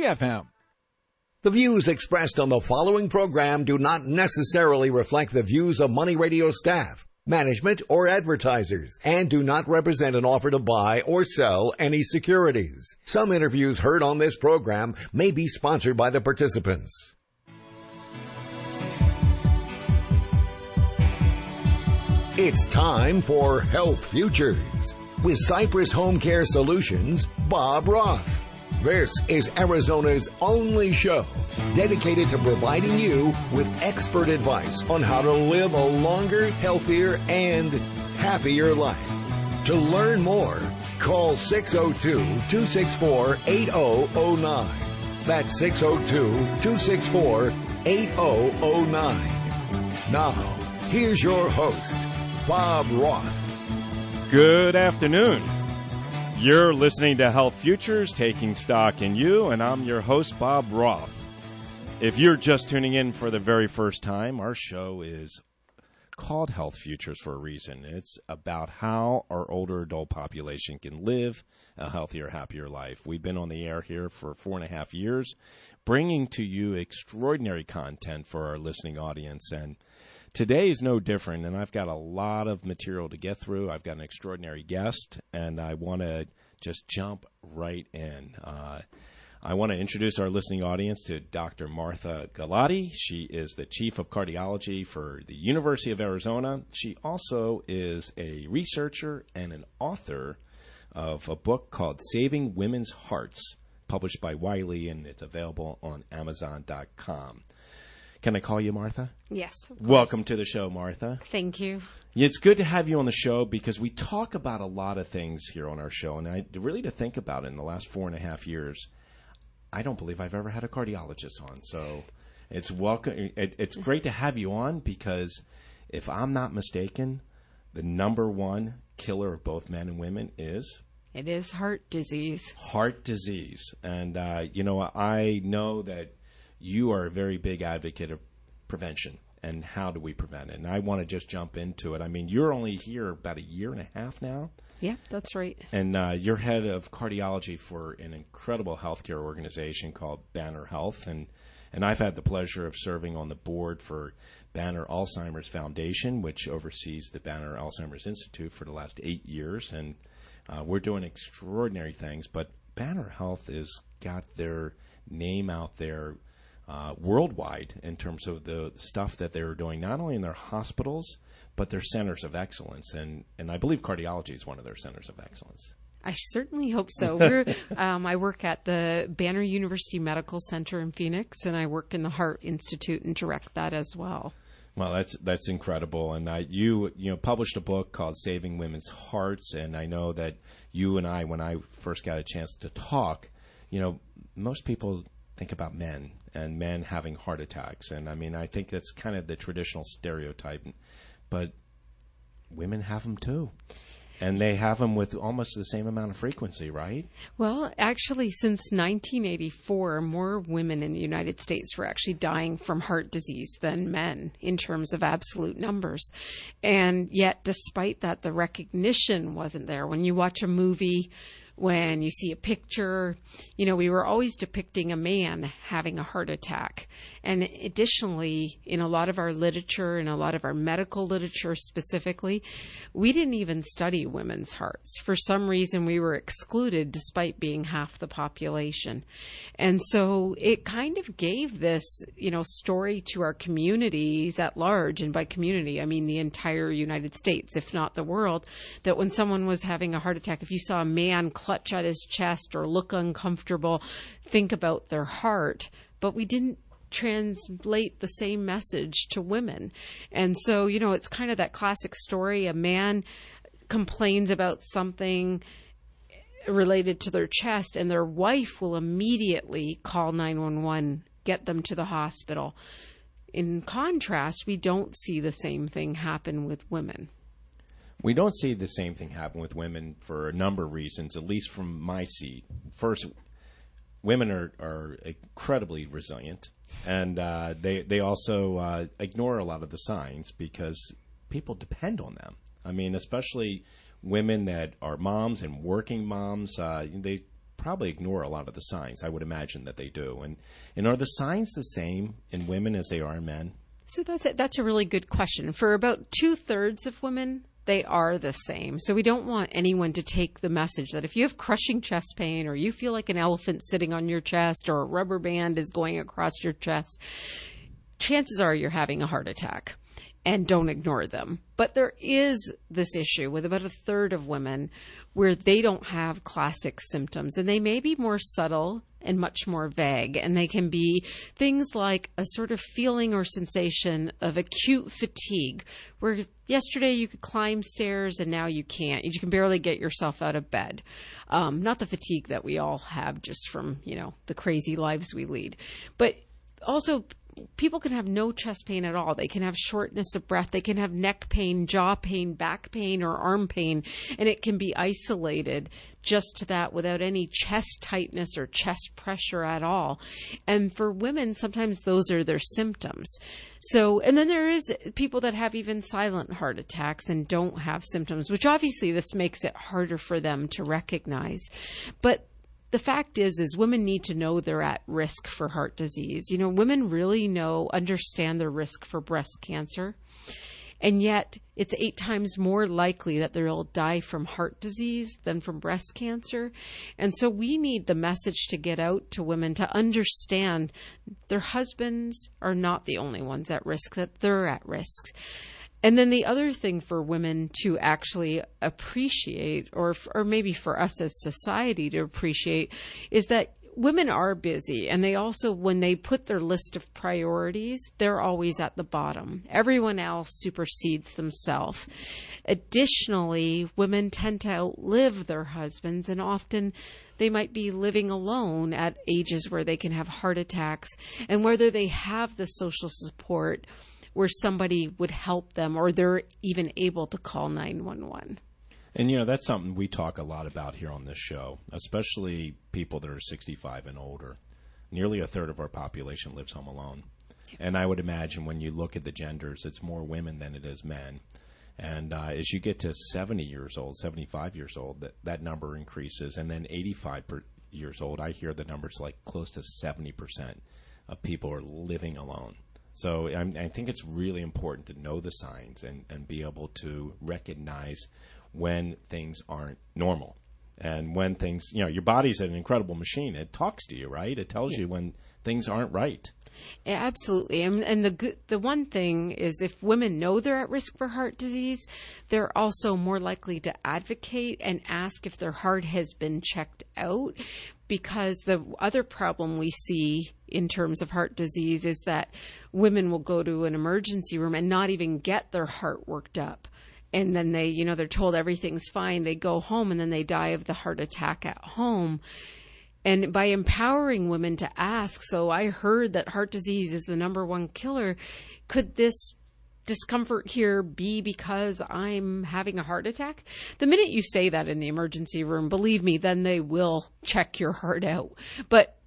FM. The views expressed on the following program do not necessarily reflect the views of Money Radio staff, management, or advertisers, and do not represent an offer to buy or sell any securities. Some interviews heard on this program may be sponsored by the participants. It's time for Health Futures with Cypress HomeCare Solutions, Bob Roth. This is Arizona's only show dedicated to providing you with expert advice on how to live a longer, healthier, and happier life. To learn more, call 602-264-8009. That's 602-264-8009. Now, here's your host, Bob Roth. Good afternoon. You're listening to Health Futures, taking stock in you, and I'm your host, Bob Roth. If you're just tuning in for the very first time, our show is called Health Futures for a reason. It's about how our older adult population can live a healthier, happier life. We've been on the air here for 4.5 years, bringing to you extraordinary content for our listening audience, and today is no different, and I've got a lot of material to get through. I've got an extraordinary guest, and I want to just jump right in. I want to introduce our listening audience to Dr. Martha Gulati. She is the Chief of Cardiology for the University of Arizona. She also is a researcher and an author of a book called Saving Women's Hearts, published by Wiley, and it's available on Amazon.com. Can I call you Martha? Yes. Welcome to the show, Martha. Thank you. It's good to have you on the show because we talk about a lot of things here on our show, and really to think about it, in the last 4.5 years, I don't believe I've ever had a cardiologist on. So it's welcome. It's great to have you on because if I'm not mistaken, the number one killer of both men and women is? It is heart disease. Heart disease. And, I know that you are a very big advocate of prevention and how do we prevent it. And I want to just jump into it. I mean, you're only here about 1.5 years now. Yeah, that's right. And you're head of cardiology for an incredible healthcare organization called Banner Health. And I've had the pleasure of serving on the board for Banner Alzheimer's Foundation, which oversees the Banner Alzheimer's Institute for the last 8 years. And we're doing extraordinary things. But Banner Health has got their name out there worldwide in terms of the stuff that they're doing, not only in their hospitals, but their centers of excellence. And I believe cardiology is one of their centers of excellence. I certainly hope so. I work at the Banner University Medical Center in Phoenix, and I work in the Heart Institute and direct that as well. Well, that's incredible. And you published a book called Saving Women's Hearts, and I know that you and I, when I first got a chance to talk, most people think about men and men having heart attacks. And I mean, I think that's kind of the traditional stereotype, but women have them too. And they have them with almost the same amount of frequency, right? Well, actually, since 1984, more women in the United States were actually dying from heart disease than men in terms of absolute numbers. And yet, despite that, the recognition wasn't there. When you watch a movie, when you see a picture, we were always depicting a man having a heart attack. And additionally, in a lot of our literature, in a lot of our medical literature specifically, we didn't even study women's hearts. For some reason, we were excluded despite being half the population. And so it kind of gave this, story to our communities at large. And by community, I mean the entire United States, if not the world, that when someone was having a heart attack, if you saw a man clutch at his chest or look uncomfortable, think about their heart. But we didn't translate the same message to women. And so, it's kind of that classic story. A man complains about something related to their chest, and their wife will immediately call 911, get them to the hospital. In contrast, we don't see the same thing happen with women. We don't see the same thing happen with women for a number of reasons, at least from my seat. First, women are incredibly resilient, and they also ignore a lot of the signs because people depend on them. I mean, especially women that are moms and working moms, they probably ignore a lot of the signs. I would imagine that they do. And are the signs the same in women as they are in men? So that's a really good question. For about 2/3 of women, they are the same. So we don't want anyone to take the message that if you have crushing chest pain or you feel like an elephant sitting on your chest or a rubber band is going across your chest, chances are you're having a heart attack, and don't ignore them. But there is this issue with about 1/3 of women where they don't have classic symptoms, and they may be more subtle and much more vague, and they can be things like a sort of feeling or sensation of acute fatigue, where yesterday you could climb stairs and now you can't. You can barely get yourself out of bed. Not the fatigue that we all have just from, the crazy lives we lead. But also, people can have no chest pain at all. They can have shortness of breath. They can have neck pain, jaw pain, back pain, or arm pain, and it can be isolated just to that without any chest tightness or chest pressure at all. And for women, sometimes those are their symptoms. So, and then there is people that have even silent heart attacks and don't have symptoms, which obviously this makes it harder for them to recognize. But the fact is women need to know they're at risk for heart disease. Women really understand their risk for breast cancer. And yet it's 8 times more likely that they'll die from heart disease than from breast cancer. And so we need the message to get out to women to understand their husbands are not the only ones at risk, that they're at risk. And then the other thing for women to actually appreciate, or maybe for us as society to appreciate, is that women are busy, and they also, when they put their list of priorities, they're always at the bottom. Everyone else supersedes themselves. Additionally, women tend to outlive their husbands, and often they might be living alone at ages where they can have heart attacks, and whether they have the social support where somebody would help them, or they're even able to call 911. And, that's something we talk a lot about here on this show, especially people that are 65 and older. Nearly 1/3 of our population lives home alone. And I would imagine when you look at the genders, it's more women than it is men. And as you get to 70 years old, 75 years old, that number increases. And then 85 years old, I hear the numbers like close to 70% of people are living alone. So I think it's really important to know the signs and be able to recognize when things aren't normal. And when things, your body's an incredible machine. It talks to you, right? It tells you when things aren't right. Yeah, absolutely. And the one thing is, if women know they're at risk for heart disease, they're also more likely to advocate and ask if their heart has been checked out. Because the other problem we see in terms of heart disease is that women will go to an emergency room and not even get their heart worked up. And then they're told everything's fine. They go home and then they die of the heart attack at home. And by empowering women to ask, so I heard that heart disease is the #1 killer, could this discomfort here be because I'm having a heart attack? The minute you say that in the emergency room, believe me, then they will check your heart out. But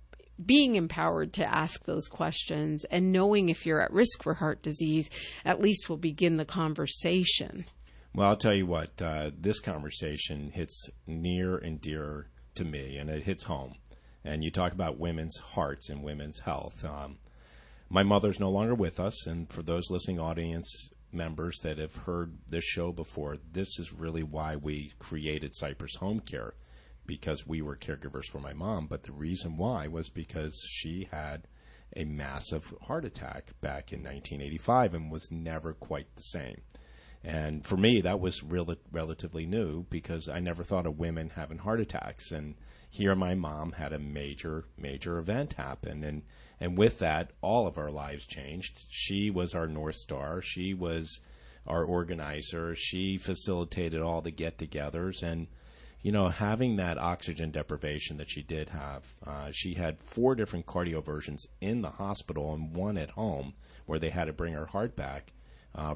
being empowered to ask those questions and knowing if you're at risk for heart disease at least will begin the conversation. Well, I'll tell you what, this conversation hits near and dear to me, and it hits home. And you talk about women's hearts and women's health. My mother's no longer with us, and for those listening audience members that have heard this show before, this is really why we created Cypress HomeCare, because we were caregivers for my mom. But the reason why was because she had a massive heart attack back in 1985 and was never quite the same. And for me, that was relatively new, because I never thought of women having heart attacks. And here my mom had a major event happen. And with that, all of our lives changed. She was our North Star. She was our organizer. She facilitated all the get-togethers. And, having that oxygen deprivation that she did have, she had 4 different cardioversions in the hospital and 1 at home where they had to bring her heart back.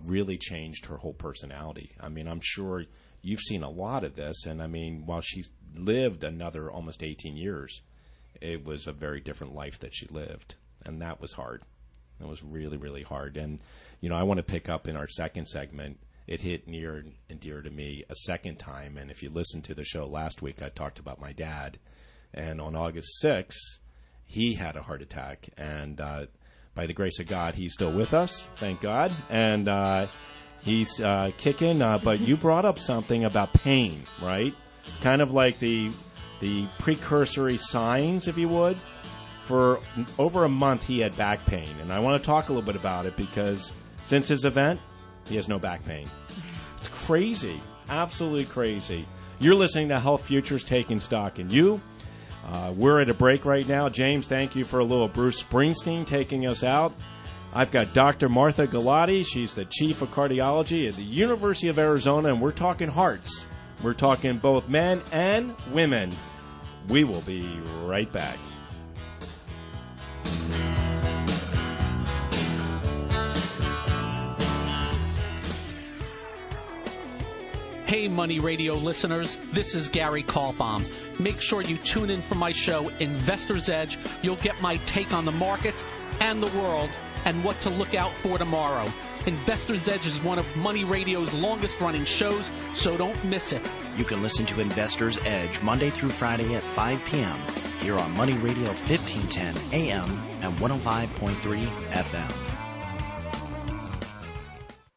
Really changed her whole personality. I mean, I'm sure you've seen a lot of this. And, I mean, while she's lived another almost 18 years, it was a very different life that she lived. And that was hard. That was really, really hard. And, I want to pick up in our second segment. It hit near and dear to me a second time. And if you listened to the show last week, I talked about my dad. And on August 6th, he had a heart attack. And by the grace of God, he's still with us, thank God. And he's kicking. But you brought up something about pain, right? Kind of like the precursory signs, if you would. For over a month, he had back pain. And I want to talk a little bit about it because since his event, he has no back pain. It's crazy. Absolutely crazy. You're listening to Health Futures Taking Stock in You. We're at a break right now. James, thank you for a little Bruce Springsteen taking us out. I've got Dr. Martha Gulati. She's the chief of cardiology at the University of Arizona, and we're talking hearts. We're talking both men and women. We will be right back. Hey, Money Radio listeners, this is Gary Kalbaum. Make sure you tune in for my show, Investor's Edge. You'll get my take on the markets and the world and what to look out for tomorrow. Investor's Edge is one of Money Radio's longest-running shows, so don't miss it. You can listen to Investor's Edge Monday through Friday at 5 p.m. here on Money Radio 1510 AM and 105.3 FM.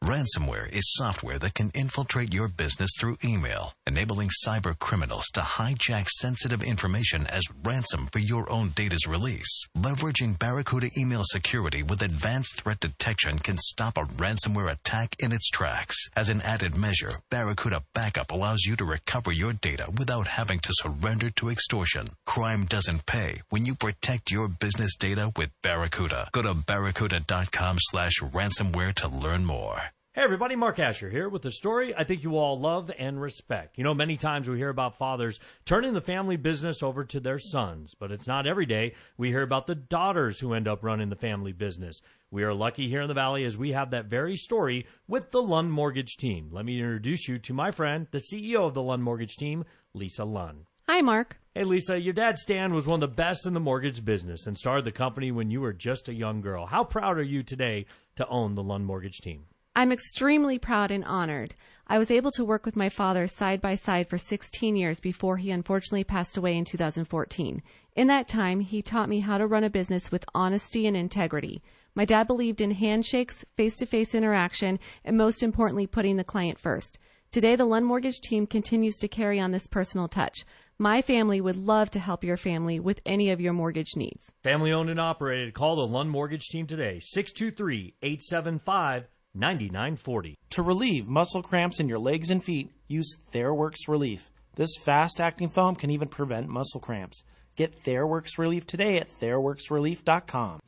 Ransomware is software that can infiltrate your business through email, enabling cyber criminals to hijack sensitive information as ransom for your own data's release. Leveraging Barracuda email security with advanced threat detection can stop a ransomware attack in its tracks. As an added measure, Barracuda Backup allows you to recover your data without having to surrender to extortion. Crime doesn't pay when you protect your business data with Barracuda. Go to barracuda.com/ransomware to learn more. Hey everybody, Mark Asher here with a story I think you all love and respect. You know, many times we hear about fathers turning the family business over to their sons, but it's not every day we hear about the daughters who end up running the family business. We are lucky here in the Valley as we have that very story with the Lund Mortgage Team. Let me introduce you to my friend, the CEO of the Lund Mortgage Team, Lisa Lund. Hi, Mark. Hey, Lisa, your dad, Stan, was one of the best in the mortgage business and started the company when you were just a young girl. How proud are you today to own the Lund Mortgage Team? I'm extremely proud and honored. I was able to work with my father side by side for 16 years before he unfortunately passed away in 2014. In that time, he taught me how to run a business with honesty and integrity. My dad believed in handshakes, face-to-face interaction, and most importantly, putting the client first. Today, the Lund Mortgage Team continues to carry on this personal touch. My family would love to help your family with any of your mortgage needs. Family owned and operated. Call the Lund Mortgage Team today, 623-875-9940. To relieve muscle cramps in your legs and feet, use TheraWorks Relief. This fast-acting foam can even prevent muscle cramps. Get TheraWorks Relief today at TheraWorksRelief.com.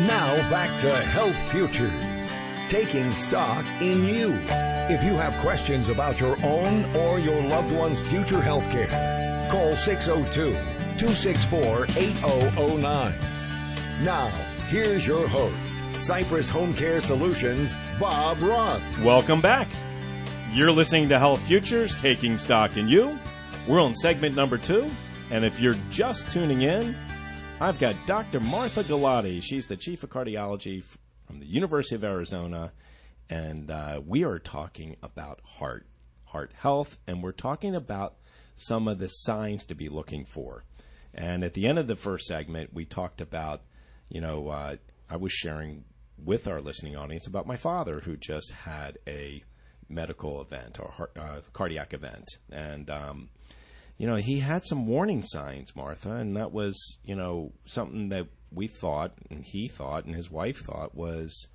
Now back to Health Futures, taking stock in you. If you have questions about your own or your loved one's future health care, call 602-264-8009. Now, here's your host, Cypress HomeCare Solutions, Bob Roth. Welcome back. You're listening to Health Futures, Taking Stock in You. We're on segment number 2, and if you're just tuning in, I've got Dr. Martha Gulati. She's the chief of cardiology from the University of Arizona, and we are talking about heart health, and we're talking about some of the signs to be looking for. And at the end of the first segment, we talked about, I was sharing with our listening audience about my father who just had a medical event or cardiac event. And, he had some warning signs, Martha, and that was, something that we thought, and he thought, and his wife thought was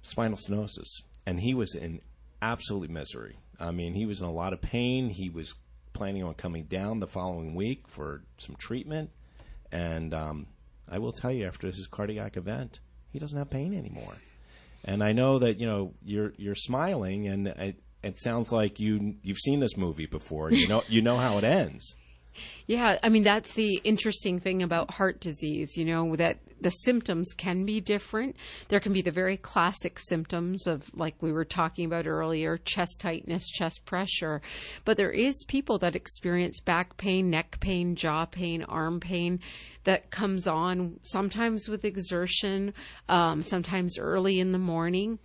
spinal stenosis. And he was in absolute misery. I mean, he was in a lot of pain. He was planning on coming down the following week for some treatment. And I will tell you, after his cardiac event, he doesn't have pain anymore. And I know that, you're smiling, and it sounds like you've seen this movie before. You know how it ends. Yeah, I mean, that's the interesting thing about heart disease, that the symptoms can be different. There can be the very classic symptoms of, like we were talking about earlier, chest tightness, chest pressure. But there is people that experience back pain, neck pain, jaw pain, arm pain that comes on sometimes with exertion, sometimes early in the morning,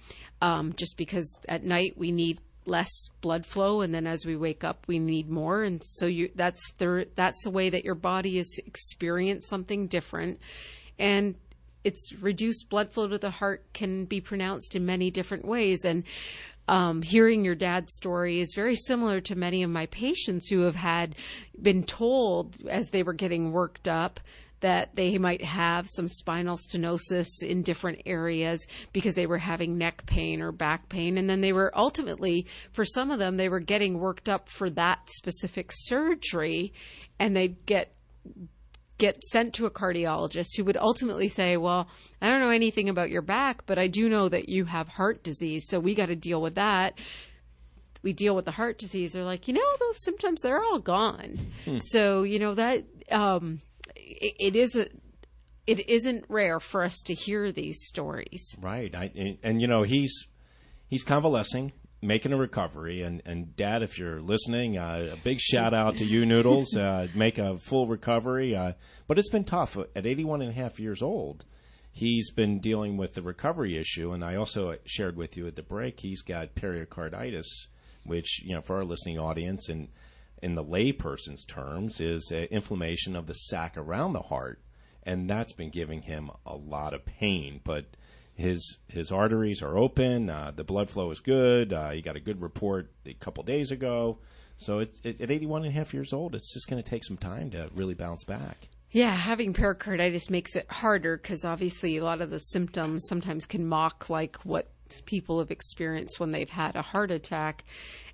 just because at night we need less blood flow, and then as we wake up we need more, and so that's the way that your body is experiencing something different. And it's reduced blood flow to the heart can be pronounced in many different ways. And hearing your dad's story is very similar to many of my patients who have been told as they were getting worked up that they might have some spinal stenosis in different areas because they were having neck pain or back pain. And then they were ultimately, for some of them, they were getting worked up for that specific surgery, and they'd get sent to a cardiologist who would ultimately say, well, I don't know anything about your back, but I do know that you have heart disease, so we got to deal with that. We deal with the heart disease. They're like, those symptoms, they're all gone. So, that it isn't rare for us to hear these stories. Right. He's convalescing, making a recovery. And Dad, if you're listening, a big shout out to you, Noodles. Make a full recovery. But it's been tough. At 81 and a half years old, he's been dealing with the recovery issue. And I also shared with you at the break, he's got pericarditis, which, for our listening audience and in the layperson's terms, is inflammation of the sac around the heart. And that's been giving him a lot of pain. But his arteries are open. The blood flow is good. He got a good report a couple days ago. So at 81 and a half years old, it's just going to take some time to really bounce back. Yeah, having pericarditis makes it harder because obviously a lot of the symptoms sometimes can mock like what people have experienced when they've had a heart attack,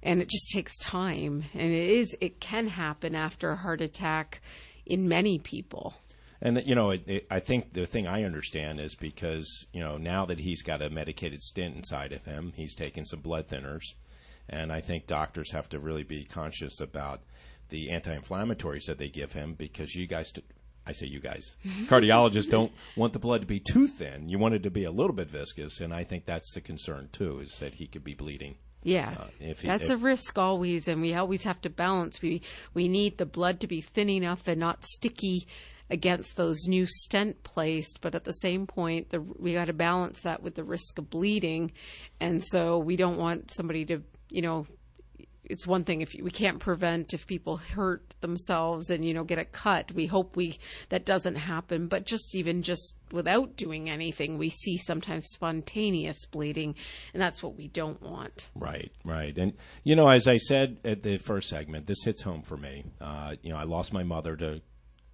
and it just takes time. And it can happen after a heart attack in many people. And, I think the thing I understand is because, now that he's got a medicated stent inside of him, he's taking some blood thinners. And I think doctors have to really be conscious about the anti-inflammatories that they give him, because I say you guys, cardiologists don't want the blood to be too thin. You want it to be a little bit viscous. And I think that's the concern, too, is that he could be bleeding. Yeah, that's a risk always. And we always have to balance. We need the blood to be thin enough and not sticky against those new stent placed, but at the same point, we got to balance that with the risk of bleeding. And so we don't want somebody to, it's one thing if we can't prevent if people hurt themselves and, get a cut. We hope that doesn't happen, but just without doing anything, we see sometimes spontaneous bleeding, and that's what we don't want. Right. And, as I said at the first segment, this hits home for me. I lost my mother to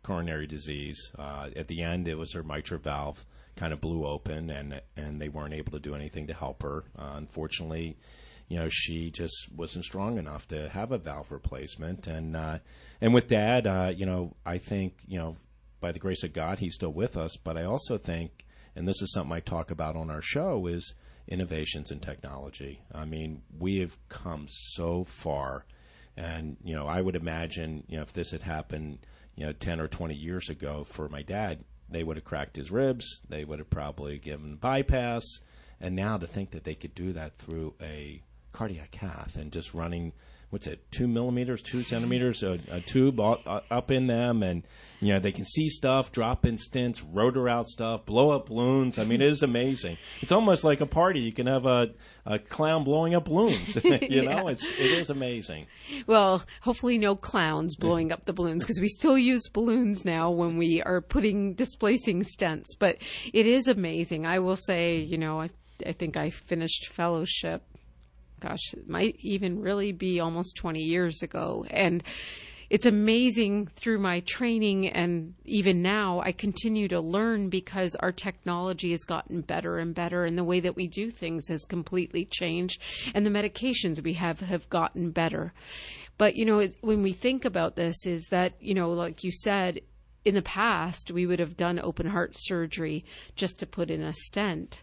coronary disease. At the end, it was her mitral valve kind of blew open, and they weren't able to do anything to help her. Unfortunately, she just wasn't strong enough to have a valve replacement. And with Dad, I think, by the grace of God, he's still with us. But I also think, and this is something I talk about on our show, is innovations in technology. I mean, we have come so far. And, I would imagine, if this had happened 10 or 20 years ago for my dad, they would have cracked his ribs. They would have probably given bypass. And now to think that they could do that through a cardiac cath and just running, 2 millimeters, 2 centimeters, a tube up in them. And, they can see stuff, drop in stents, rotor out stuff, blow up balloons. I mean, it is amazing. It's almost like a party. You can have a clown blowing up balloons. It is amazing. Well, hopefully no clowns blowing up the balloons, because we still use balloons now when we are displacing stents. But it is amazing. I will say, I think I finished fellowship. Gosh, it might even really be almost 20 years ago. And it's amazing through my training, and even now I continue to learn because our technology has gotten better and better, and the way that we do things has completely changed, and the medications we have gotten better. But, when we think about this is that, like you said, in the past, we would have done open heart surgery just to put in a stent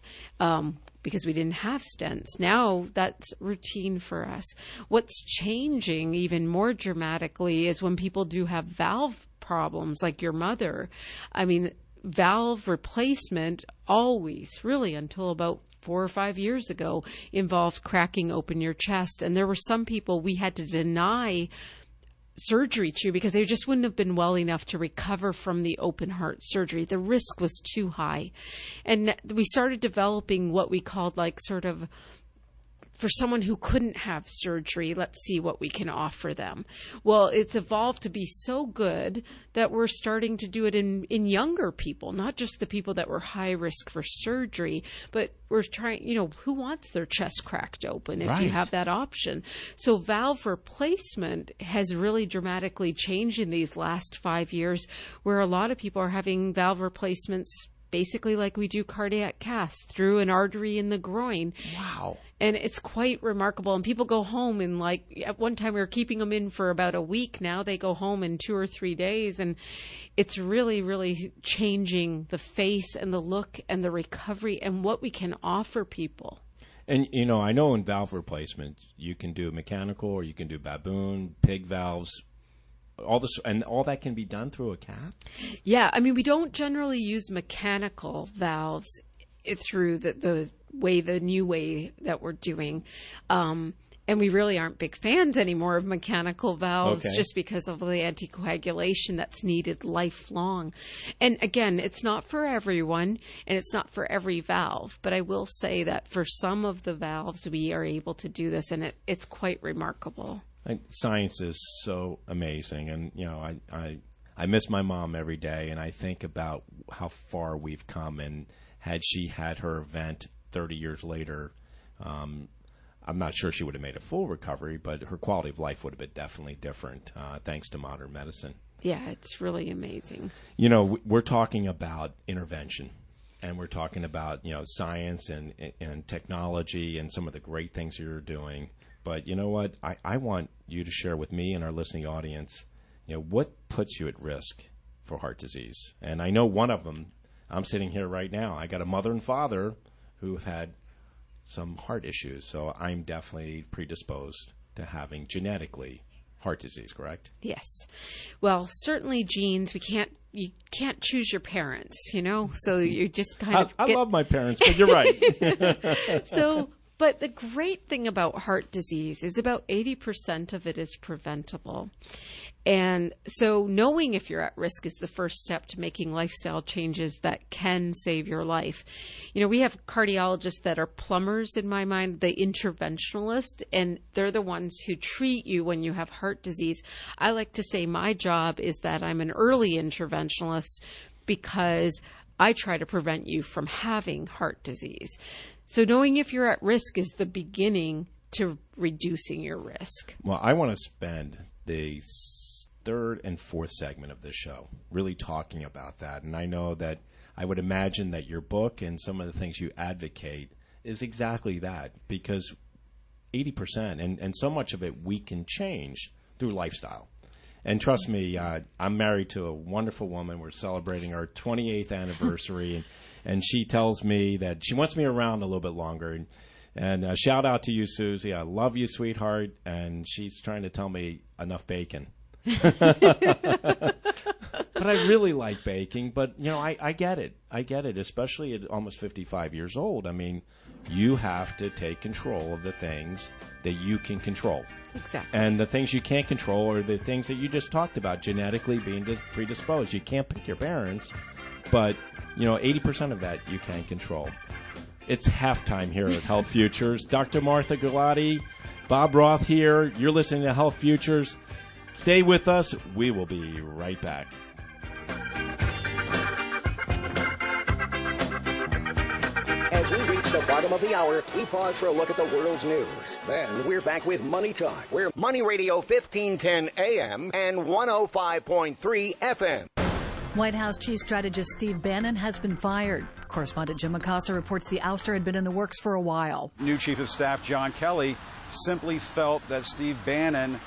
because we didn't have stents. Now that's routine for us. What's changing even more dramatically is when people do have valve problems, like your mother. I mean, valve replacement always, really until about 4 or 5 years ago, involved cracking open your chest. And there were some people we had to deny surgery to because they just wouldn't have been well enough to recover from the open heart surgery. The risk was too high. And we started developing what we called like sort of for someone who couldn't have surgery, let's see what we can offer them. Well, it's evolved to be so good that we're starting to do it in younger people, not just the people that were high risk for surgery, but we're trying, who wants their chest cracked open if you have that option? So valve replacement has really dramatically changed in these last 5 years, where a lot of people are having valve replacements basically like we do cardiac casts through an artery in the groin. Wow. And it's quite remarkable. And people go home in, at one time we were keeping them in for about a week. Now they go home in 2 or 3 days. And it's really, really changing the face and the look and the recovery and what we can offer people. And, I know in valve replacement, you can do mechanical or you can do baboon, pig valves. All that can be done through a cath? Yeah, we don't generally use mechanical valves through the new way that we're doing. And we really aren't big fans anymore of mechanical valves just because of the anticoagulation that's needed lifelong. And again, it's not for everyone and it's not for every valve, but I will say that for some of the valves we are able to do this, and it's quite remarkable. Science is so amazing, and I miss my mom every day, and I think about how far we've come. And had she had her event 30 years later, I'm not sure she would have made a full recovery, but her quality of life would have been definitely different thanks to modern medicine. Yeah, it's really amazing. We're talking about intervention, and we're talking about science and technology and some of the great things you're doing. But you know what? I want you to share with me and our listening audience, what puts you at risk for heart disease? And I know one of them, I'm sitting here right now. I got a mother and father who have had some heart issues, so I'm definitely predisposed to having genetically heart disease, correct? Yes. Well, certainly genes, you can't choose your parents, so you just kind of I love my parents, but you're right. But the great thing about heart disease is about 80% of it is preventable. And so knowing if you're at risk is the first step to making lifestyle changes that can save your life. We have cardiologists that are plumbers, in my mind, the interventionalist, and they're the ones who treat you when you have heart disease. I like to say my job is that I'm an early interventionalist because I try to prevent you from having heart disease. So knowing if you're at risk is the beginning to reducing your risk. Well, I want to spend the third and fourth segment of this show really talking about that. And I know that I would imagine that your book and some of the things you advocate is exactly that, because 80% and so much of it we can change through lifestyle. And trust me, I'm married to a wonderful woman. We're celebrating our 28th anniversary, and she tells me that she wants me around a little bit longer. And shout out to you, Susie. I love you, sweetheart. And she's trying to tell me enough bacon. But I really like baking. But, I get it. I get it, especially at almost 55 years old. You have to take control of the things that you can control. Exactly. And the things you can't control are the things that you just talked about, genetically being predisposed. You can't pick your parents, but, 80% of that you can control. It's halftime here at Health Futures. Dr. Martha Gulati, Bob Roth here. You're listening to Health Futures. Stay with us. We will be right back. As we reach the bottom of the hour, we pause for a look at the world's news. Then we're back with Money Talk. We're Money Radio 1510 AM and 105.3 FM. White House Chief Strategist Steve Bannon has been fired. Correspondent Jim Acosta reports the ouster had been in the works for a while. New Chief of Staff John Kelly simply felt that Steve Bannon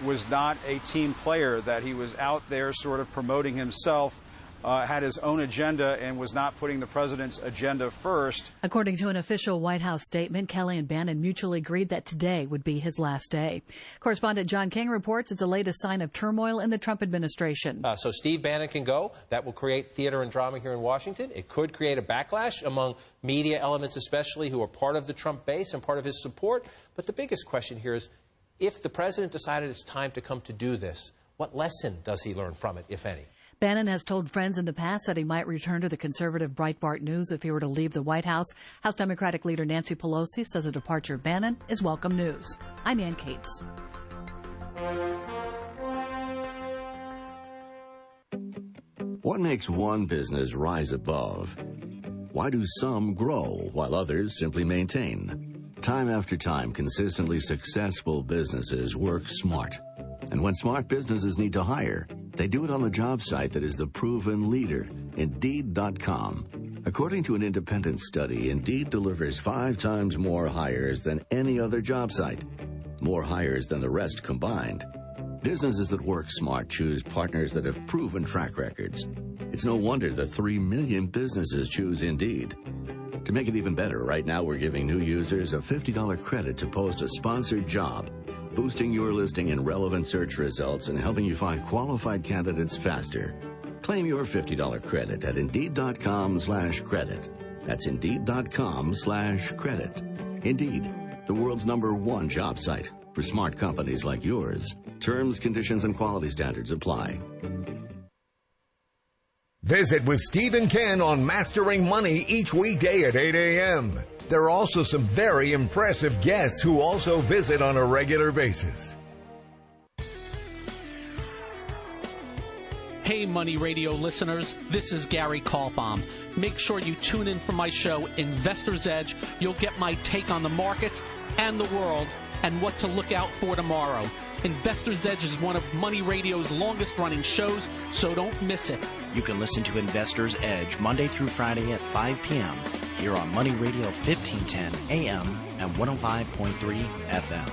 was not a team player, that he was out there sort of promoting himself, had his own agenda and was not putting the president's agenda first. According to an official White House statement, Kelly and Bannon mutually agreed that today would be his last day. Correspondent John King reports it's the latest sign of turmoil in the Trump administration. So Steve Bannon can go. That will create theater and drama here in Washington. It could create a backlash among media elements, especially who are part of the Trump base and part of his support. But the biggest question here is, if the president decided it's time to come to do this, what lesson does he learn from it, if any? Bannon has told friends in the past that he might return to the conservative Breitbart News if he were to leave the White House. House Democratic leader Nancy Pelosi says the departure of Bannon is welcome news. I'm Ann Cates. What makes one business rise above? Why do some grow while others simply maintain? Time after time, consistently successful businesses work smart. And when smart businesses need to hire, they do it on the job site that is the proven leader, Indeed.com. According to an independent study, Indeed delivers 5 times more hires than any other job site. More hires than the rest combined. Businesses that work smart choose partners that have proven track records. It's no wonder that 3 million businesses choose Indeed. To make it even better, right now we're giving new users a $50 credit to post a sponsored job, boosting your listing in relevant search results and helping you find qualified candidates faster. Claim your $50 credit at Indeed.com/credit. That's Indeed.com/credit. Indeed, the world's #1 job site for smart companies like yours. Terms, conditions, and quality standards apply. Visit with Steve and Ken on Mastering Money each weekday at 8 a.m. There are also some very impressive guests who also visit on a regular basis. Hey, Money Radio listeners, this is Gary Kaltbaum. Make sure you tune in for my show, Investor's Edge. You'll get my take on the markets and the world and what to look out for tomorrow. Investor's Edge is one of Money Radio's longest-running shows, so don't miss it. You can listen to Investor's Edge Monday through Friday at 5 p.m. here on Money Radio 1510 AM and 105.3 FM.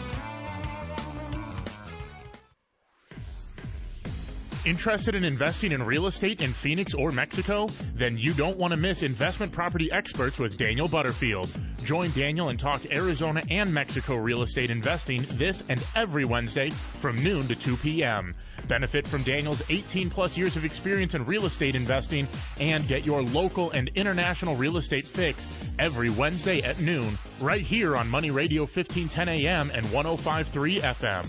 Interested in investing in real estate in Phoenix or Mexico? Then you don't want to miss Investment Property Experts with Daniel Butterfield. Join Daniel and talk Arizona and Mexico real estate investing this and every Wednesday from noon to 2 p.m. Benefit from Daniel's 18-plus years of experience in real estate investing and get your local and international real estate fix every Wednesday at noon right here on Money Radio 1510 AM and 105.3 FM.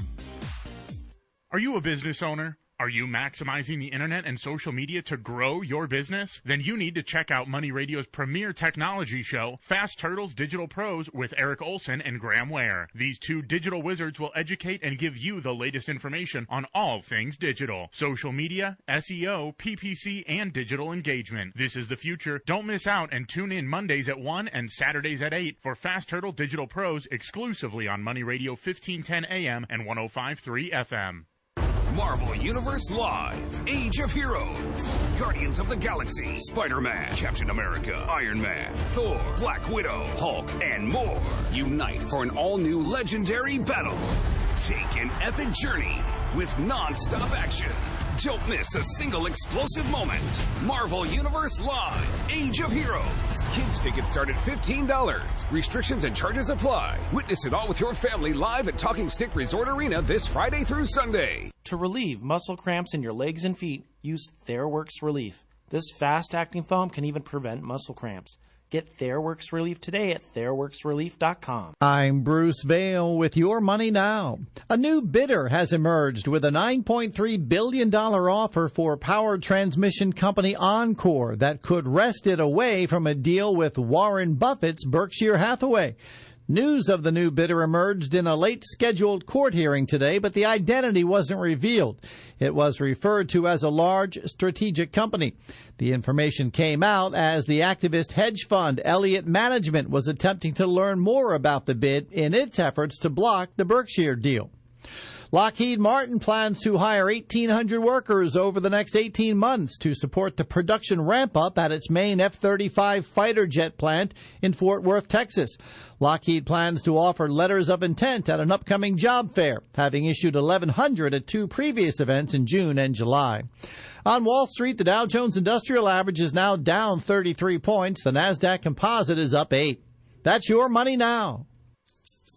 Are you a business owner? Are you maximizing the internet and social media to grow your business? Then you need to check out Money Radio's premier technology show, Fast Turtles Digital Pros with Eric Olson and Graham Ware. These two digital wizards will educate and give you the latest information on all things digital, social media, SEO, PPC, and digital engagement. This is the future. Don't miss out and tune in Mondays at 1 and Saturdays at 8 for Fast Turtle Digital Pros exclusively on Money Radio 1510 AM and 105.3 FM. Marvel Universe Live, Age of Heroes, Guardians of the Galaxy, Spider-Man, Captain America, Iron Man, Thor, Black Widow, Hulk, and more. Unite for an all-new legendary battle. Take an epic journey with non-stop action. Don't miss a single explosive moment. Marvel Universe Live, Age of Heroes. Kids tickets start at $15. Restrictions and charges apply. Witness it all with your family live at Talking Stick Resort Arena this Friday through Sunday. To relieve muscle cramps in your legs and feet, use TheraWorks Relief. This fast-acting foam can even prevent muscle cramps. Get TheraWorks Relief today at TheraWorksRelief.com. I'm Bruce Vail with Your Money Now. A new bidder has emerged with a $9.3 billion offer for power transmission company Encore that could wrest it away from a deal with Warren Buffett's Berkshire Hathaway. News of the new bidder emerged in a late-scheduled court hearing today, but the identity wasn't revealed. It was referred to as a large strategic company. The information came out as the activist hedge fund Elliott Management was attempting to learn more about the bid in its efforts to block the Berkshire deal. Lockheed Martin plans to hire 1,800 workers over the next 18 months to support the production ramp-up at its main F-35 fighter jet plant in Fort Worth, Texas. Lockheed plans to offer letters of intent at an upcoming job fair, having issued 1,100 at 2 previous events in June and July. On Wall Street, the Dow Jones Industrial Average is now down 33 points. The NASDAQ Composite is up 8. That's Your Money Now.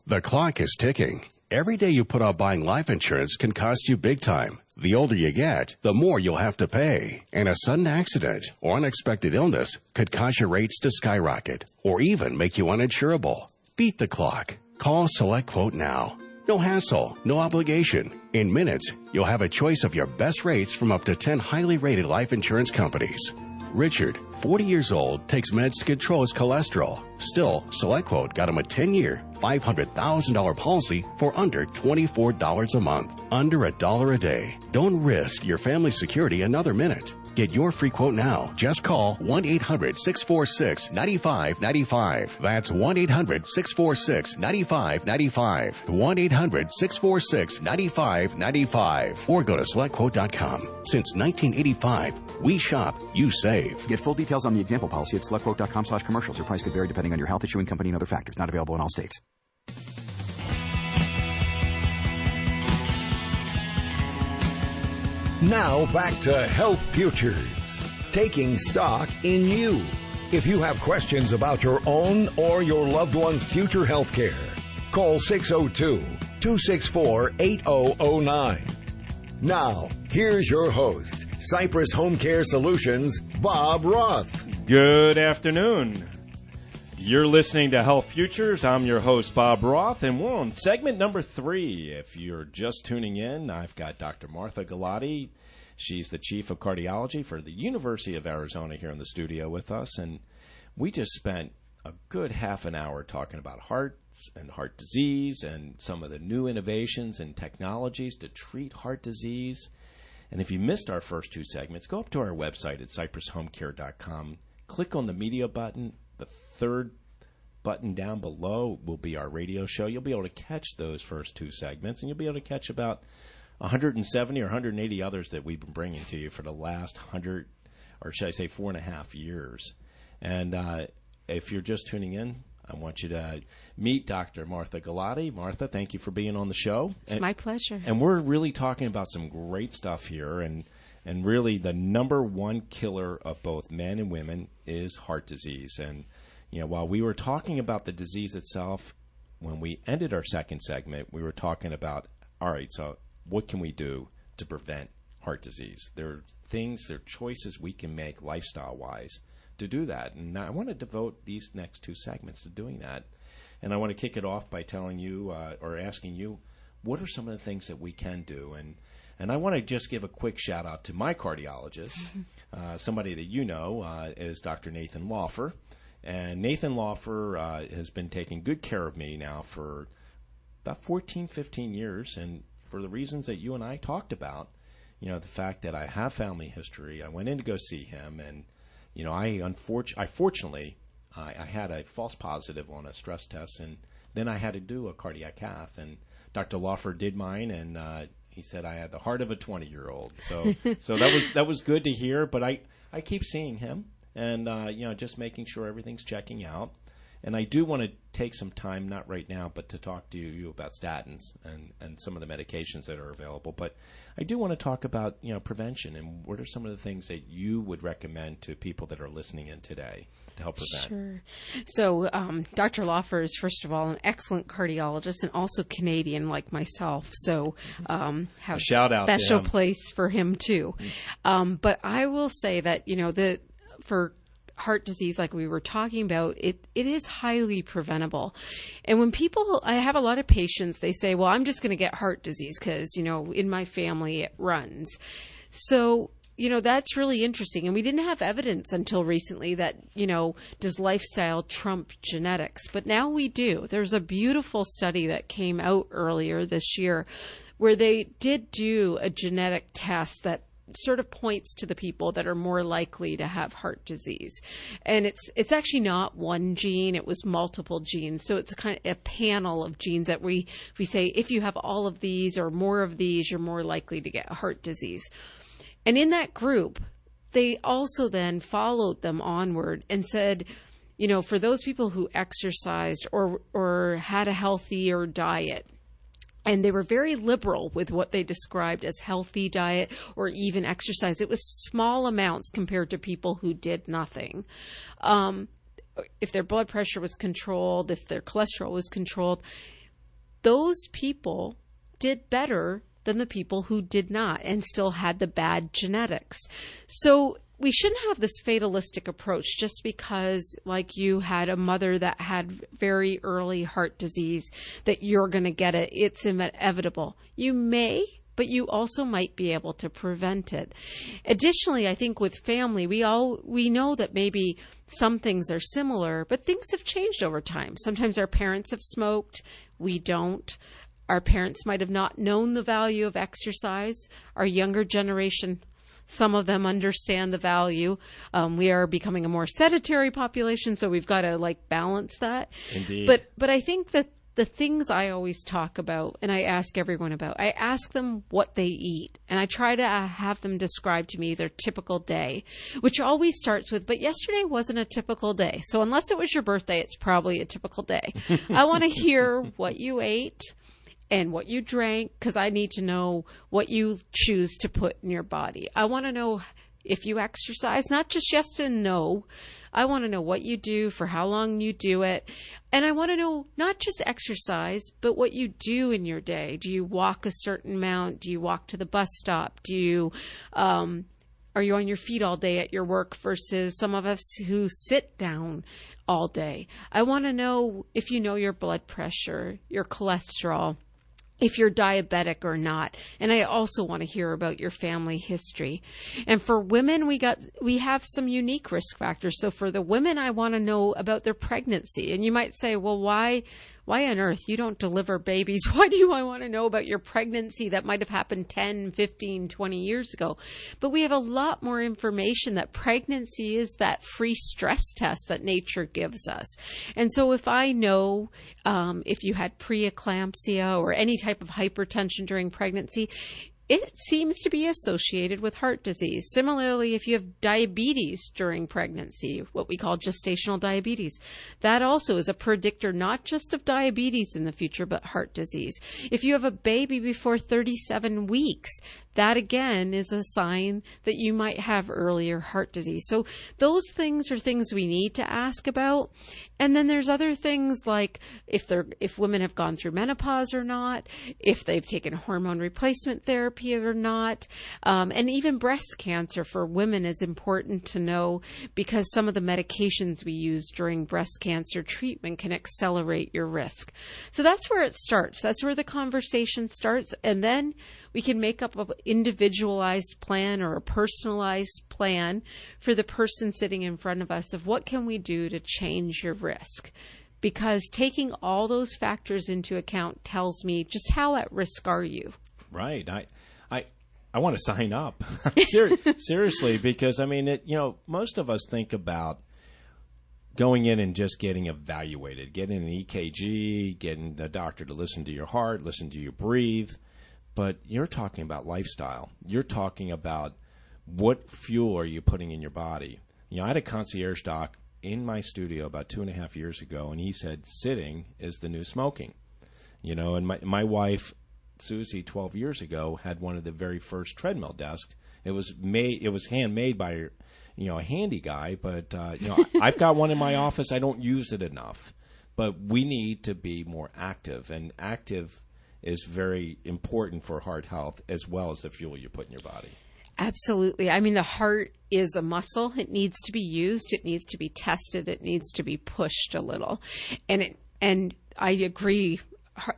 The clock is ticking. Every day you put off buying life insurance can cost you big time. The older you get, the more you'll have to pay. And a sudden accident or unexpected illness could cause your rates to skyrocket or even make you uninsurable. Beat the clock. Call Select Quote now. No hassle, no obligation. In minutes, you'll have a choice of your best rates from up to 10 highly rated life insurance companies. Richard, 40 years old, takes meds to control his cholesterol. Still, SelectQuote got him a 10-year, $500,000 policy for under $24 a month. Under $1 a day. Don't risk your family's security another minute. Get your free quote now. Just call 1-800-646-9595. That's 1-800-646-9595. 1-800-646-9595. Or go to SelectQuote.com. Since 1985, we shop, you save. Get full details on the example policy at SelectQuote.com/commercials. Your price could vary depending on your health, issuing company, and other factors. Not available in all states. Now back to Health Futures, taking stock in you. If you have questions about your own or your loved one's future health care, call 602-264-8009. Now, here's your host, Cypress HomeCare Solutions, Bob Roth. Good afternoon. You're listening to Health Futures. I'm your host, Bob Roth, and we're on segment number 3. If you're just tuning in, I've got Dr. Martha Gulati. She's the chief of cardiology for the University of Arizona here in the studio with us, and we just spent a good half an hour talking about hearts and heart disease and some of the new innovations and technologies to treat heart disease. And if you missed our first 2 segments, go up to our website at cypresshomecare.com, click on the media button. The third button down below will be our radio show. You'll be able to catch those first 2 segments, and you'll be able to catch about 170 or 180 others that we've been bringing to you for the last 100, or should I say 4.5 years. And if you're just tuning in, I want you to meet Dr. Martha Gulati. Martha, thank you for being on the show. It's my pleasure. And we're really talking about some great stuff here, and really the number one killer of both men and women is heart disease. And, you know, while we were talking about the disease itself, when we ended our second segment, we were talking about, all right, so what can we do to prevent heart disease? There are things, there are choices we can make lifestyle-wise to do that. And I want to devote these next 2 segments to doing that. And I want to kick it off by telling you or asking you, what are some of the things that we can do? And I want to just give a quick shout-out to my cardiologist. Somebody that you know is Dr. Nathan Laufer. And Nathan Laufer has been taking good care of me now for about 14, 15 years. And for the reasons that you and I talked about, you know, the fact that I have family history, I went in to go see him. And, you know, I had a false positive on a stress test. And then I had to do a cardiac cath. And Dr. Laufer did mine, and he said I had the heart of a 20-year-old. So that was good to hear. But I keep seeing him, and you know, just making sure everything's checking out. And I do want to take some time, not right now, but to talk to you about statins and some of the medications that are available. But I do want to talk about, you know, prevention, and what are some of the things that you would recommend to people that are listening in today to help prevent? Sure. So Dr. Laufer is, first of all, an excellent cardiologist and also Canadian like myself. So have a shout out special to him. place for him too. But I will say that, you know, for heart disease, like we were talking about, it is highly preventable. And when I have a lot of patients, they say, well, I'm just going to get heart disease because, you know, in my family it runs. So, you know, that's really interesting. And we didn't have evidence until recently that, you know, does lifestyle trump genetics? But now we do. There's a beautiful study that came out earlier this year where they did do a genetic test that sort of points to the people that are more likely to have heart disease. And it's actually not one gene, it was multiple genes. So it's kind of a panel of genes that we say, if you have all of these or more of these, you're more likely to get heart disease. And in that group, they also then followed them onward and said, you know, for those people who exercised or had a healthier diet, and they were very liberal with what they described as healthy diet or even exercise. It was small amounts compared to people who did nothing. If their blood pressure was controlled, if their cholesterol was controlled, those people did better than the people who did not and still had the bad genetics. So we shouldn't have this fatalistic approach just because, like, you had a mother that had very early heart disease, that you're going to get it. It's inevitable. You may, but you also might be able to prevent it. Additionally, I think with family, we know that maybe some things are similar, but things have changed over time. Sometimes our parents have smoked. We don't. Our parents might have not known the value of exercise. Our younger generation, some of them understand the value. We are becoming a more sedentary population, so we've got to balance that. Indeed. But I think that the things I always talk about, and I ask everyone about, I ask them what they eat, and I try to have them describe to me their typical day, which always starts with, but yesterday wasn't a typical day. So unless it was your birthday, it's probably a typical day. I want to hear what you ate and what you drank, because I need to know what you choose to put in your body. I want to know if you exercise, not just yes and no. I want to know what you do, for how long you do it. And I want to know not just exercise, but what you do in your day. Do you walk a certain amount? Do you walk to the bus stop? Do you, are you on your feet all day at your work versus some of us who sit down all day? I want to know if you know your blood pressure, your cholesterol, if you're diabetic or not. And I also want to hear about your family history. And for women, we have some unique risk factors. So for the women, I want to know about their pregnancy. And you might say, well, why on earth? You don't deliver babies. Why do I want to know about your pregnancy that might have happened 10, 15, 20 years ago? But we have a lot more information that pregnancy is that free stress test that nature gives us. And so if I know if you had preeclampsia or any type of hypertension during pregnancy, it seems to be associated with heart disease. Similarly, if you have diabetes during pregnancy, what we call gestational diabetes, that also is a predictor not just of diabetes in the future, but heart disease. If you have a baby before 37 weeks, that again is a sign that you might have earlier heart disease. So those things are things we need to ask about. And then there's other things like if women have gone through menopause or not, if they've taken hormone replacement therapy or not, and even breast cancer for women is important to know, because some of the medications we use during breast cancer treatment can accelerate your risk. So that's where it starts. That's where the conversation starts. And then we can make up an individualized plan or a personalized plan for the person sitting in front of us of what can we do to change your risk. Because taking all those factors into account tells me just how at risk are you. Right. I want to sign up. Seriously, because, I mean, most of us think about going in and just getting evaluated, getting an EKG, getting the doctor to listen to your heart, listen to you breathe. But you're talking about lifestyle. You're talking about what fuel are you putting in your body. I had a concierge doc in my studio about 2.5 years ago, and he said sitting is the new smoking. And my wife, Susie, 12 years ago, had one of the very first treadmill desks. It was handmade by a handy guy, but I've got one in my office. I don't use it enough. But we need to be more active, and active is very important for heart health as well as the fuel you put in your body. Absolutely. I mean, the heart is a muscle. It needs to be used. It needs to be tested. It needs to be pushed a little. And I agree.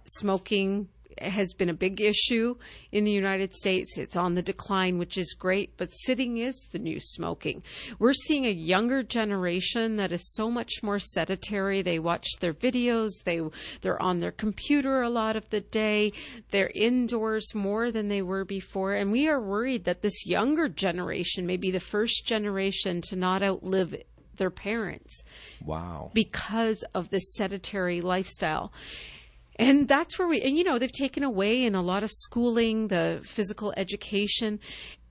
Smoking has been a big issue in the United States. It's on the decline, which is great, but sitting is the new smoking. We're seeing a younger generation that is so much more sedentary. They watch their videos. They're on their computer a lot of the day. They're indoors more than they were before. And we are worried that this younger generation may be the first generation to not outlive their parents. Wow. Because of this sedentary lifestyle. And that's where they've taken away in a lot of schooling, the physical education,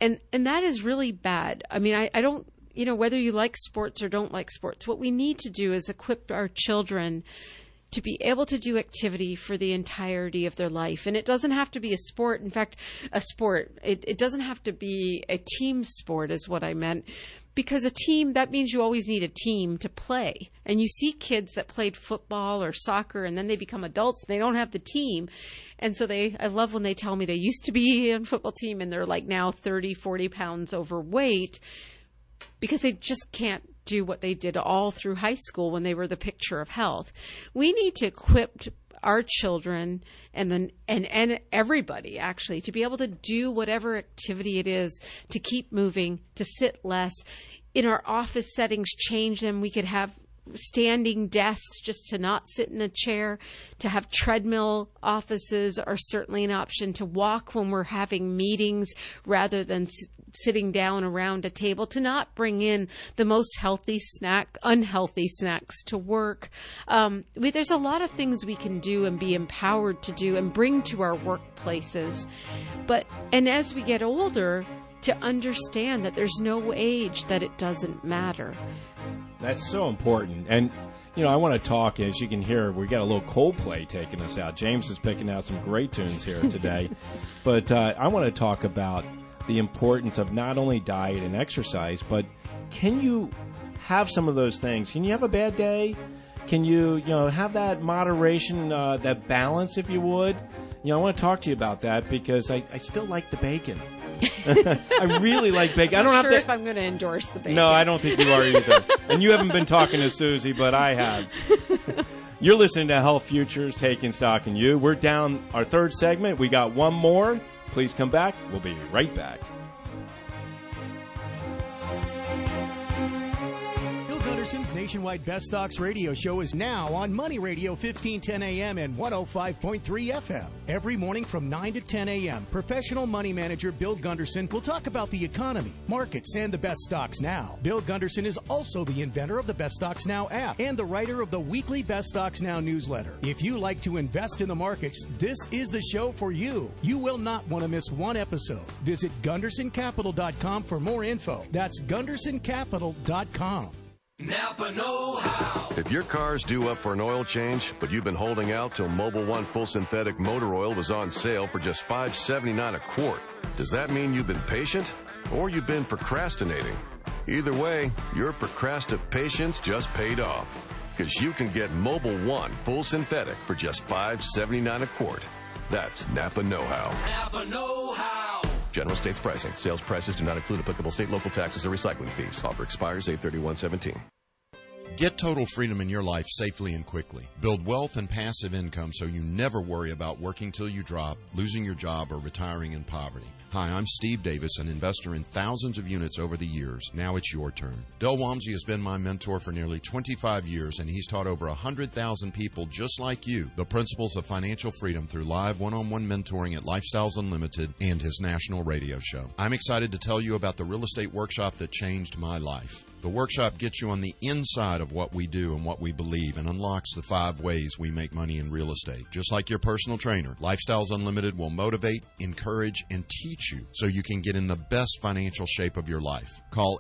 and that is really bad. I mean, I don't, whether you like sports or don't like sports, what we need to do is equip our children to be able to do activity for the entirety of their life. And it doesn't have to be a sport. In fact, it doesn't have to be a team sport is what I meant. Because a team, that means you always need a team to play. And you see kids that played football or soccer and then they become adults and they don't have the team. And so I love when they tell me they used to be on a football team and they're like now 30, 40 pounds overweight because they just can't do what they did all through high school when they were the picture of health. We need to equip our children and everybody actually to be able to do whatever activity it is, to keep moving, to sit less. In our office settings, change them. We could have standing desks just to not sit in a chair, to have treadmill offices are certainly an option, to walk when we're having meetings rather than sitting down around a table, to not bring in the most unhealthy snacks to work. There's a lot of things we can do and be empowered to do and bring to our workplaces. And as we get older, to understand that there's no age that it doesn't matter. That's so important. And, I want to talk, as you can hear, we got a little Coldplay taking us out. James is picking out some great tunes here today. But I want to talk about the importance of not only diet and exercise, but can you have some of those things? Can you have a bad day? Can you, have that moderation, that balance, if you would? I want to talk to you about that because I still like the bacon. I really like bacon. I don't I'm have sure to. If I'm going to endorse the bacon. No, I don't think you are either. And you haven't been talking to Susie, but I have. You're listening to Health Futures, Taking Stock in You. We're down our third segment. We got one more. Please come back. We'll be right back. Anderson's Nationwide Best Stocks radio show is now on Money Radio 1510 AM and 105.3 FM. Every morning from 9 to 10 a.m., professional money manager Bill Gunderson will talk about the economy, markets, and the best stocks now. Bill Gunderson is also the inventor of the Best Stocks Now app and the writer of the weekly Best Stocks Now newsletter. If you like to invest in the markets, this is the show for you. You will not want to miss one episode. Visit GundersonCapital.com for more info. That's GundersonCapital.com. Napa know-how. If your car's due up for an oil change, but you've been holding out till Mobil 1 full synthetic motor oil was on sale for just $5.79 a quart, does that mean you've been patient or you've been procrastinating? Either way, your patience just paid off, because you can get Mobil 1 full synthetic for just $5.79 a quart. That's Napa know-how. Napa know-how. General states pricing. Sales prices do not include applicable state, local taxes, or recycling fees. Offer expires 8/31/17. Get total freedom in your life safely and quickly. Build wealth and passive income so you never worry about working till you drop, losing your job, or retiring in poverty. Hi, I'm Steve Davis, an investor in thousands of units over the years. Now it's your turn. Del Walmsley has been my mentor for nearly 25 years, and he's taught over 100,000 people just like you the principles of financial freedom through live one-on-one mentoring at Lifestyles Unlimited and his national radio show. I'm excited to tell you about the real estate workshop that changed my life. The workshop gets you on the inside of what we do and what we believe and unlocks the 5 ways we make money in real estate. Just like your personal trainer, Lifestyles Unlimited will motivate, encourage, and teach you so you can get in the best financial shape of your life. Call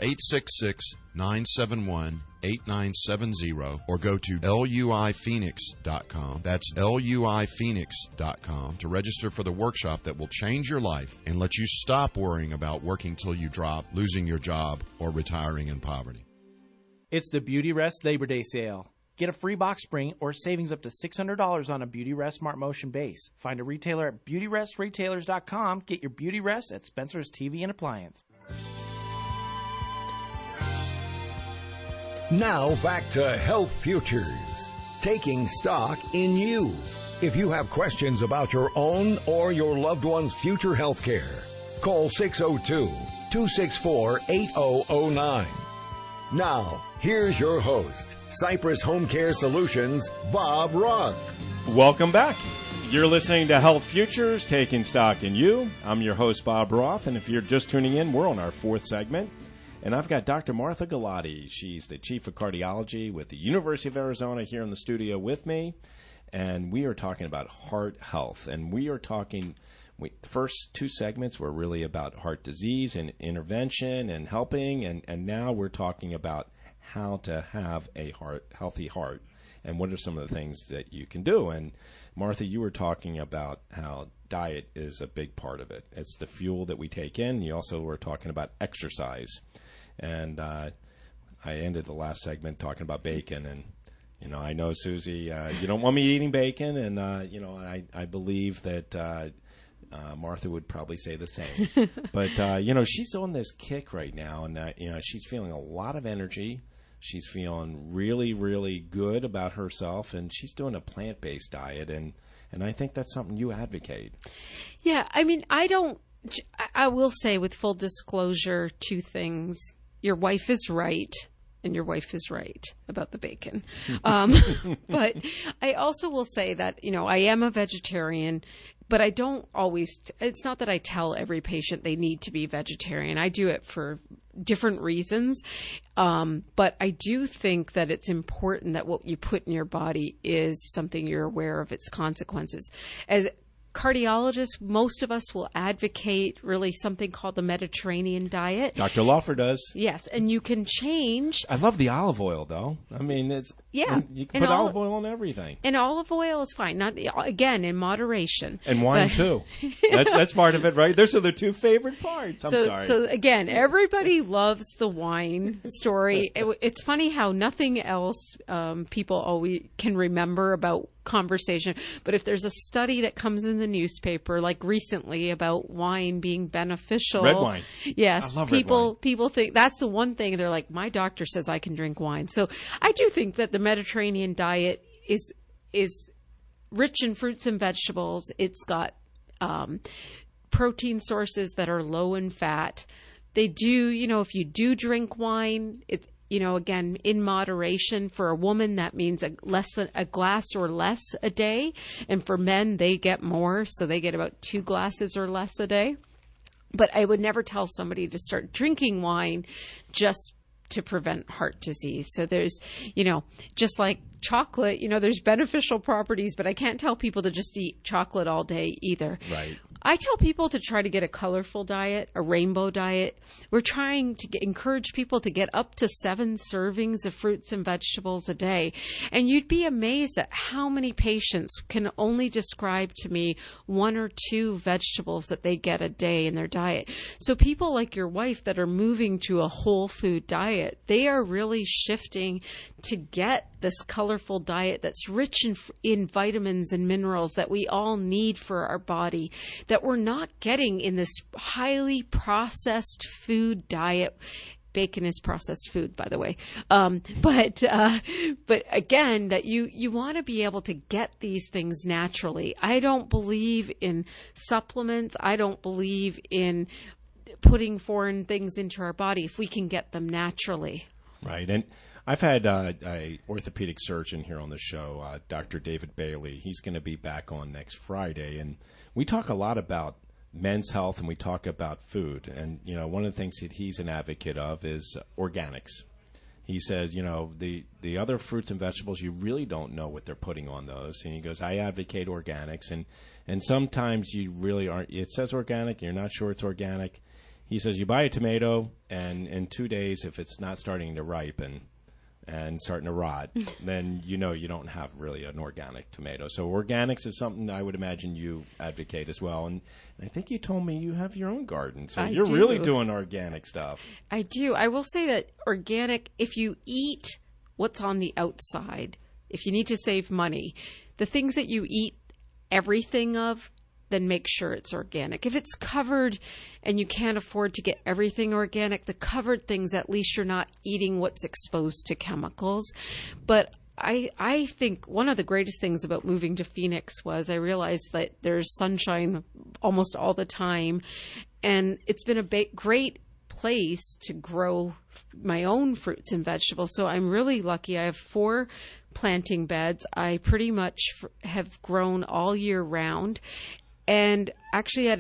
866-971-8970 or go to luiphoenix.com. That's luiphoenix.com to register for the workshop that will change your life and let you stop worrying about working till you drop, losing your job, or retiring in poverty. It's the Beauty Rest Labor Day sale. Get a free box spring or savings up to $600 on a Beauty Rest Smart Motion base. Find a retailer at beautyrestretailers.com. Get your Beauty Rest at Spencer's TV and Appliance. Now back to Health Futures, taking stock in you. If you have questions about your own or your loved one's future health care, call 602-264-8009. Now, here's your host, Cypress HomeCare Solutions, Bob Roth. Welcome back. You're listening to Health Futures, Taking Stock in You. I'm your host, Bob Roth, and if you're just tuning in, we're on our 4th segment. And I've got Dr. Martha Gulati. She's the Chief of Cardiology with the University of Arizona here in the studio with me. And we are talking about heart health. And we are talking, the first 2 segments were really about heart disease and intervention and helping. And now we're talking about how to have a healthy heart and what are some of the things that you can do. And Martha, you were talking about how diet is a big part of it. It's the fuel that we take in. You also were talking about exercise. And I ended the last segment talking about bacon. And, I know, Susie, you don't want me eating bacon. And, I believe that Martha would probably say the same. But, she's on this kick right now, and, she's feeling a lot of energy. She's feeling really, really good about herself, and she's doing a plant-based diet, and I think that's something you advocate. Yeah, I mean, I will say with full disclosure, two things. Your wife is right, and your wife is right about the bacon. But I also will say that, I am a vegetarian, but I don't always, it's not that I tell every patient they need to be vegetarian. I do it for different reasons. But I do think that it's important that what you put in your body is something you're aware of its consequences. As cardiologists, most of us will advocate really something called the Mediterranean diet. Dr. Lawfer does. Yes, and you can change. I love the olive oil, though. I mean, you can put olive oil on everything. And olive oil is fine. Not again, in moderation. And wine, too. That's part of it, right? Those are the two favorite parts. I'm sorry. So, again, everybody loves the wine story. It's funny how nothing else people always can remember about conversation, but if there's a study that comes in the newspaper, like recently, about wine being beneficial, red wine, yes, I love red wine. People think that's the one thing they're like, my doctor says I can drink wine. So I do think that the Mediterranean diet is rich in fruits and vegetables. It's got protein sources that are low in fat. They do, if you do drink wine, again, in moderation. For a woman, that means less than a glass or less a day. And for men, they get more. So they get about 2 glasses or less a day. But I would never tell somebody to start drinking wine just to prevent heart disease. So there's, just like chocolate, there's beneficial properties, but I can't tell people to just eat chocolate all day either. Right. I tell people to try to get a colorful diet, a rainbow diet. We're trying to encourage people to get up to 7 servings of fruits and vegetables a day. And you'd be amazed at how many patients can only describe to me 1 or 2 vegetables that they get a day in their diet. So people like your wife that are moving to a whole food diet, they are really shifting to get this colorful diet that's rich in vitamins and minerals that we all need for our body, that we're not getting in this highly processed food diet. Bacon is processed food, by the way. But again, that you want to be able to get these things naturally. I don't believe in supplements. I don't believe in putting foreign things into our body if we can get them naturally. Right. And I've had a orthopedic surgeon here on the show, Dr. David Bailey. He's going to be back on next Friday. And we talk a lot about men's health and we talk about food. And, one of the things that he's an advocate of is organics. He says, the other fruits and vegetables, you really don't know what they're putting on those. And he goes, I advocate organics. And sometimes you really aren't. It says organic, you're not sure it's organic. He says you buy a tomato, and in 2 days, if it's not starting to ripen and starting to rot, then you don't have really an organic tomato. So organics is something I would imagine you advocate as well. And I think you told me you have your own garden, so you're really doing organic stuff. I do. I will say that organic, if you eat what's on the outside, if you need to save money, the things that you eat everything of, then make sure it's organic. If it's covered and you can't afford to get everything organic, the covered things, at least you're not eating what's exposed to chemicals. But I think one of the greatest things about moving to Phoenix was I realized that there's sunshine almost all the time. And it's been a great place to grow my own fruits and vegetables. So I'm really lucky. I have 4 planting beds. I pretty much have grown all year round. And actually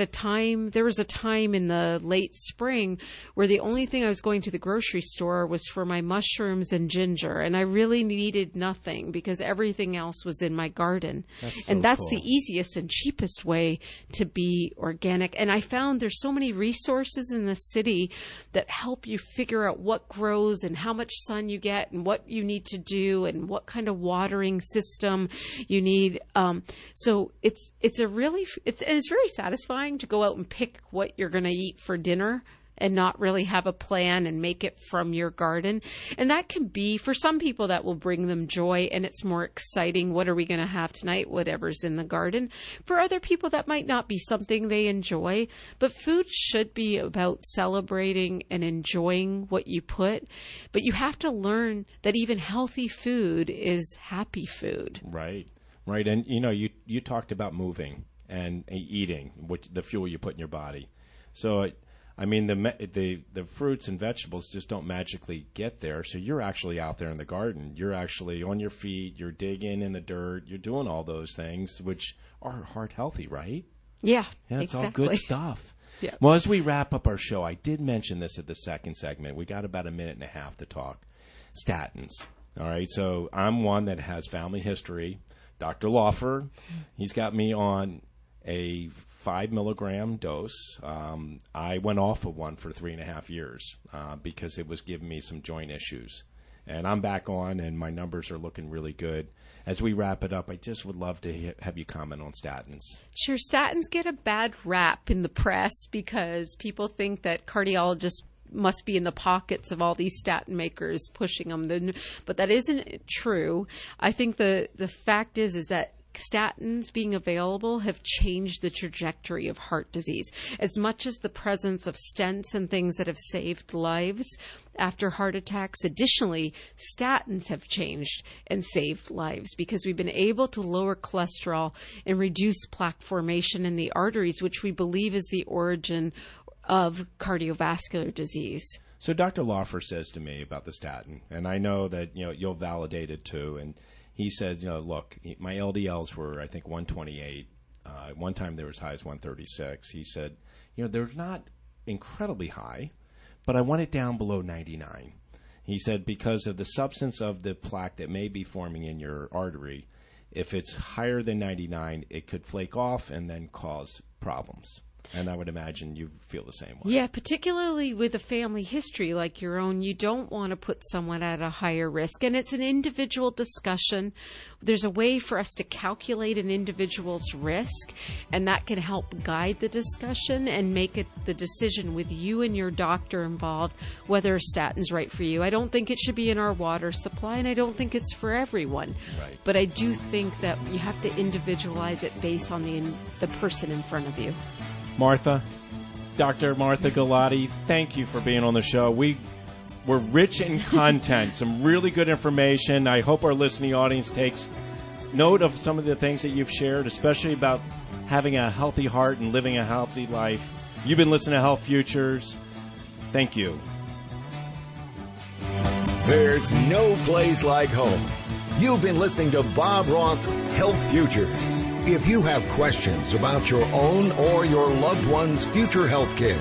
there was a time in the late spring where the only thing I was going to the grocery store was for my mushrooms and ginger. And I really needed nothing because everything else was in my garden. That's cool. The easiest and cheapest way to be organic. And I found there's so many resources in the city that help you figure out what grows and how much sun you get and what you need to do and what kind of watering system you need. So it's very satisfying to go out and pick what you're going to eat for dinner and not really have a plan and make it from your garden. And that can be, for some people, that will bring them joy and it's more exciting. What are we going to have tonight? Whatever's in the garden. For other people, that might not be something they enjoy, but food should be about celebrating and enjoying what you put. But you have to learn that even healthy food is happy food. Right. And you talked about moving and eating, the fuel you put in your body. So, the fruits and vegetables just don't magically get there. So you're actually out there in the garden. You're actually on your feet. You're digging in the dirt. You're doing all those things, which are heart healthy, right? Yeah, it's exactly. all good stuff. Yeah. Well, as we wrap up our show, I did mention this at the second segment. We got about a minute and a half to talk. Statins. All right, so I'm one that has family history. Dr. Laufer, he's got me on a 5 milligram dose. I went off of one for 3.5 years because it was giving me some joint issues. And I'm back on, and my numbers are looking really good. As we wrap it up, I just would love to have you comment on statins. Sure, statins get a bad rap in the press because people think that cardiologists must be in the pockets of all these statin makers pushing them. But that isn't true. I think the fact is that statins being available have changed the trajectory of heart disease. As much as the presence of stents and things that have saved lives after heart attacks, additionally, statins have changed and saved lives because we've been able to lower cholesterol and reduce plaque formation in the arteries, which we believe is the origin of cardiovascular disease. So Dr. Laufer says to me about the statin, and I know that you'll validate it too, and he says, look, my LDLs were, I think, 128. One time they were as high as 136. He said, they're not incredibly high, but I want it down below 99. He said because of the substance of the plaque that may be forming in your artery, if it's higher than 99, it could flake off and then cause problems. And I would imagine you feel the same way. Yeah, particularly with a family history like your own, you don't want to put someone at a higher risk. And it's an individual discussion. There's a way for us to calculate an individual's risk, and that can help guide the discussion and make it the decision with you and your doctor involved whether a statin's right for you. I don't think it should be in our water supply, and I don't think it's for everyone. Right. But I do think that you have to individualize it based on the person in front of you. Dr. Martha Gulati, thank you for being on the show. We're rich in content, some really good information. I hope our listening audience takes note of some of the things that you've shared, especially about having a healthy heart and living a healthy life. You've been listening to Health Futures. Thank you. There's no place like home. You've been listening to Bob Roth's Health Futures. If you have questions about your own or your loved one's future health care,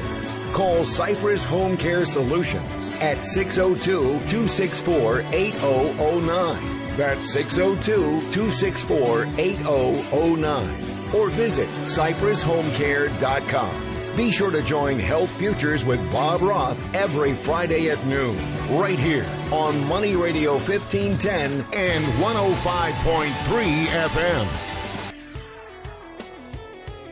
call Cypress HomeCare Solutions at 602-264-8009. That's 602-264-8009. Or visit CypressHomeCare.com. Be sure to join Health Futures with Bob Roth every Friday at noon, right here on Money Radio 1510 and 105.3 FM.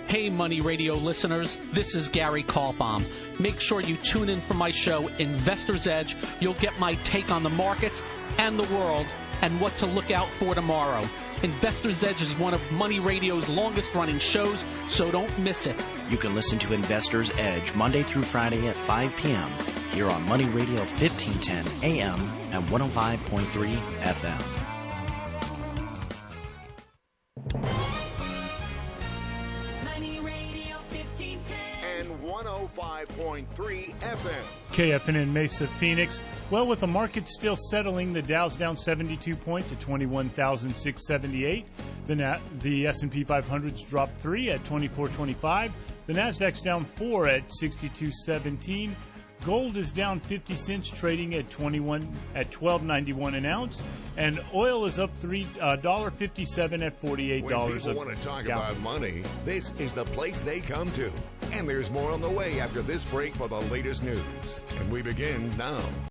Hey, Money Radio listeners, this is Gary Kaltbaum. Make sure you tune in for my show, Investor's Edge. You'll get my take on the markets and the world and what to look out for tomorrow. Investor's Edge is one of Money Radio's longest-running shows, so don't miss it. You can listen to Investor's Edge Monday through Friday at 5 p.m. here on Money Radio 1510 AM and 105.3 FM. And 105.3 FM. KFNN Mesa, Phoenix. Well, with the market still settling, the Dow's down 72 points at 21,678. The S&P 500's dropped 3 at 2425. The Nasdaq's down 4 at 6217. Gold is down 50 cents, trading at $12.91 an ounce, and oil is up $3.57 at $48. When people want to talk about money, this is the place they come to. And there's more on the way after this break for the latest news. And we begin now.